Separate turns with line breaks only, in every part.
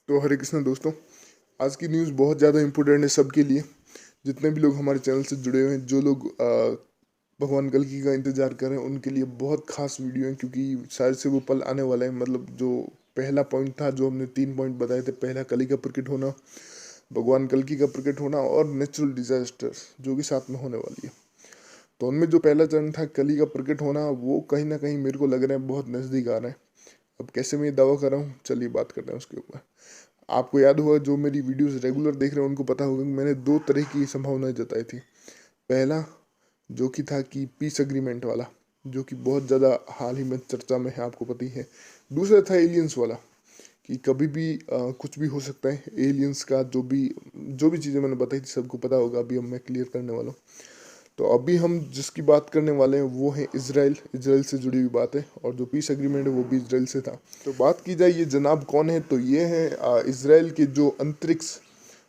तो हरे कृष्णा दोस्तों, आज की न्यूज़ बहुत ज़्यादा इम्पोर्टेंट है सबके लिए। जितने भी लोग हमारे चैनल से जुड़े हुए हैं, जो लोग भगवान कल्कि का इंतजार कर रहे हैं, उनके लिए बहुत खास वीडियो है, क्योंकि शायद से वो पल आने वाला है। मतलब जो पहला पॉइंट था, जो हमने 3 पॉइंट बताए थे, पहला कली का प्रकट होना, भगवान कल्कि का प्रकट होना और नेचुरल डिजास्टर जो कि साथ में होने वाली है। तो उनमें जो पहला चरण था कली का प्रकट होना, वो कहीं ना कहीं मेरे को लग रहा है बहुत नज़दीक आ रहा है। अब कैसे मैं ये दावा कर रहा हूँ, चलिए बात करते हैं उसके ऊपर। आपको याद होगा, जो मेरी वीडियोस रेगुलर देख रहे हैं उनको पता होगा कि मैंने दो तरह की संभावनाएं जताई थी। पहला जो कि था कि पीस अग्रीमेंट वाला, जो कि बहुत ज़्यादा हाल ही में चर्चा में है, आपको पता ही है। दूसरा था एलियंस वाला, कि कभी भी कुछ भी हो सकता है। एलियंस का जो भी चीज़ें मैंने बताई थी सबको पता होगा। अभी अब मैं क्लियर करने वाला हूँ। तो अभी हम जिसकी बात करने वाले हैं वो है इसराइल से जुड़ी हुई बात है, और जो पीस एग्रीमेंट है वो भी इसराइल से था। तो बात की जाए ये जनाब कौन है, तो ये है इसराइल के जो अंतरिक्ष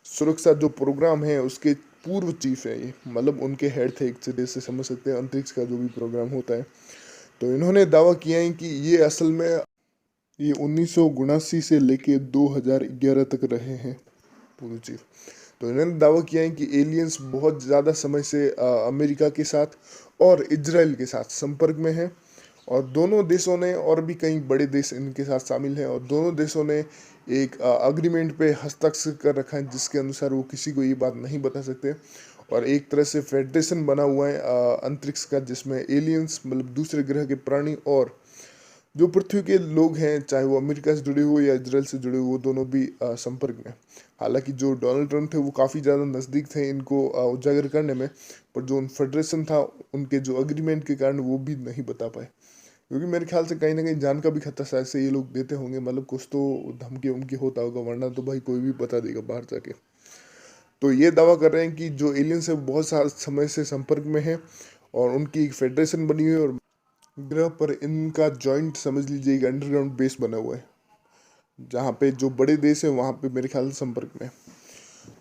सुरक्षा जो प्रोग्राम है उसके पूर्व चीफ है। ये मतलब उनके हेड थे, एक तरह से समझ सकते हैं, अंतरिक्ष का जो भी प्रोग्राम होता है। तो इन्होंने दावा किया है कि ये असल में ये 1979 से लेके 2011 तक रहे हैं पूर्व चीफ। तो इन्होंने दावा किया है कि एलियंस बहुत ज़्यादा समय से अमेरिका के साथ और इजराइल के साथ संपर्क में है। और दोनों देशों ने, और भी कई बड़े देश इनके साथ शामिल हैं, और दोनों देशों ने एक अग्रीमेंट पे हस्ताक्षर कर रखा है, जिसके अनुसार वो किसी को ये बात नहीं बता सकते। और एक तरह से फेडरेशन बना हुआ है अंतरिक्ष का, जिसमें एलियंस मतलब दूसरे ग्रह के प्राणी और जो पृथ्वी के लोग हैं, चाहे वो अमेरिका से जुड़े हुए या इजराइल से जुड़े हुए, वो दोनों भी संपर्क में। हालांकि जो डोनाल्ड ट्रंप थे वो काफ़ी ज़्यादा नज़दीक थे इनको उजागर करने में, पर जो उन फेडरेशन था उनके जो अग्रीमेंट के कारण वो भी नहीं बता पाए। क्योंकि मेरे ख्याल से कहीं ना कहीं जान का भी खतरा शायद से ये लोग देते होंगे। मतलब कुछ तो धमकी उमकी होता होगा, वरना तो भाई कोई भी बता देगा बाहर जाके। तो ये दावा कर रहे हैं कि जो एलियंस है वो बहुत सारे समय से संपर्क में है, और उनकी एक फेडरेशन बनी हुई है, और ग्रह पर इनका जॉइंट समझ लीजिए एक अंडरग्राउंड बेस बना हुआ है, जहाँ पे जो बड़े देश हैं वहाँ पे मेरे ख्याल से संपर्क में है।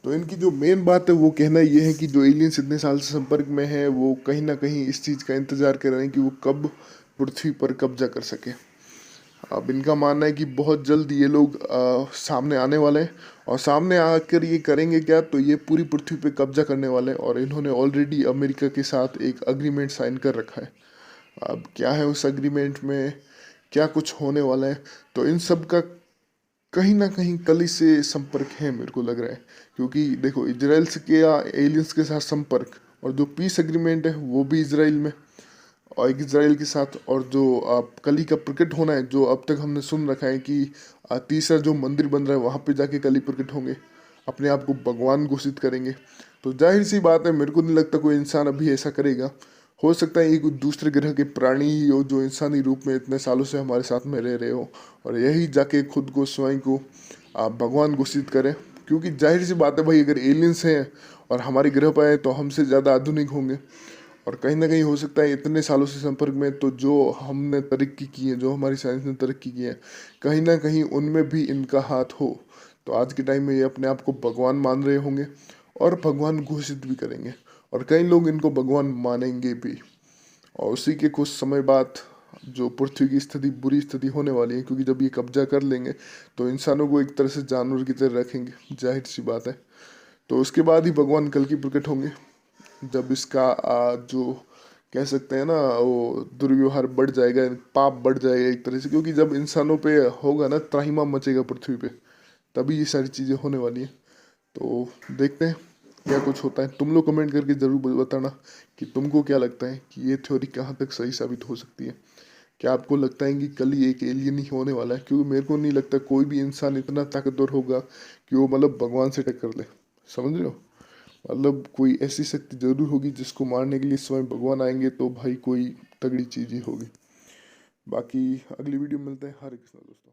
तो इनकी जो मेन बात है वो कहना ये है कि जो एलियंस इतने साल से संपर्क में है, वो कहीं ना कहीं इस चीज़ का इंतजार कर रहे हैं कि वो कब पृथ्वी पर कब्जा कर सके। अब इनका मानना है कि बहुत जल्द ये लोग सामने आने वाले हैं, और सामने आकर ये करेंगे क्या, तो ये पूरी पृथ्वी पे कब्जा करने वाले हैं। और इन्होंने ऑलरेडी अमेरिका के साथ एक अग्रीमेंट साइन कर रखा है। अब क्या है उस अग्रीमेंट में, क्या कुछ होने वाला है, तो इन सब का कहीं ना कहीं कली से संपर्क है मेरे को लग रहा है। क्योंकि देखो, इजराइल से के या एलियंस के साथ संपर्क, और जो पीस एग्रीमेंट है वो भी इसराइल में, और एक इसराइल के साथ, और जो कली का प्रकट होना है, जो अब तक हमने सुन रखा है कि तीसरा जो मंदिर बन रहा है वहाँ पे जाके कली प्रकट होंगे, अपने आप को भगवान घोषित करेंगे। तो जाहिर सी बात है, मेरे को नहीं लगता कोई इंसान अभी ऐसा करेगा। हो सकता है एक दूसरे ग्रह के प्राणी ही हो, जो इंसानी रूप में इतने सालों से हमारे साथ में रह रहे हो, और यही जाके खुद को स्वयं को भगवान घोषित करें। क्योंकि जाहिर सी बात है भाई, अगर एलियंस हैं और हमारे ग्रह पर आए तो हमसे ज़्यादा आधुनिक होंगे। और कहीं ना कहीं हो सकता है इतने सालों से संपर्क में, तो जो हमने तरक्की की है, जो हमारी साइंस ने तरक्की की है, कहीं ना कहीं उनमें भी इनका हाथ हो। तो आज के टाइम में ये अपने आप को भगवान मान रहे होंगे, और भगवान घोषित भी करेंगे, और कई लोग इनको भगवान मानेंगे भी। और उसी के कुछ समय बाद जो पृथ्वी की स्थिति, बुरी स्थिति होने वाली है, क्योंकि जब ये कब्जा कर लेंगे तो इंसानों को एक तरह से जानवर की तरह रखेंगे, जाहिर सी बात है। तो उसके बाद ही भगवान कल की प्रकट होंगे, जब इसका जो कह सकते हैं ना, वो दुर्व्यवहार बढ़ जाएगा, पाप बढ़ जाएगा एक तरह से। क्योंकि जब इंसानों पे होगा ना, त्राहिमाम मचेगा पृथ्वी पे, तभी ये सारी चीज़ें होने वाली हैं। तो देखते हैं क्या कुछ होता है। तुम लोग कमेंट करके ज़रूर बताना कि तुमको क्या लगता है कि ये थ्योरी कहाँ तक सही साबित हो सकती है। क्या आपको लगता है कि कल ही एक एलियन ही होने वाला है? क्योंकि मेरे को नहीं लगता कोई भी इंसान इतना ताकतवर होगा कि वो मतलब भगवान से टक्कर ले। समझ रहे हो? मतलब कोई ऐसी शक्ति जरूर होगी जिसको मारने के लिए स्वयं भगवान आएंगे, तो भाई कोई तगड़ी चीज ही होगी। बाकी अगली वीडियो में मिलते हैं। हरे कृष्णा दोस्तों।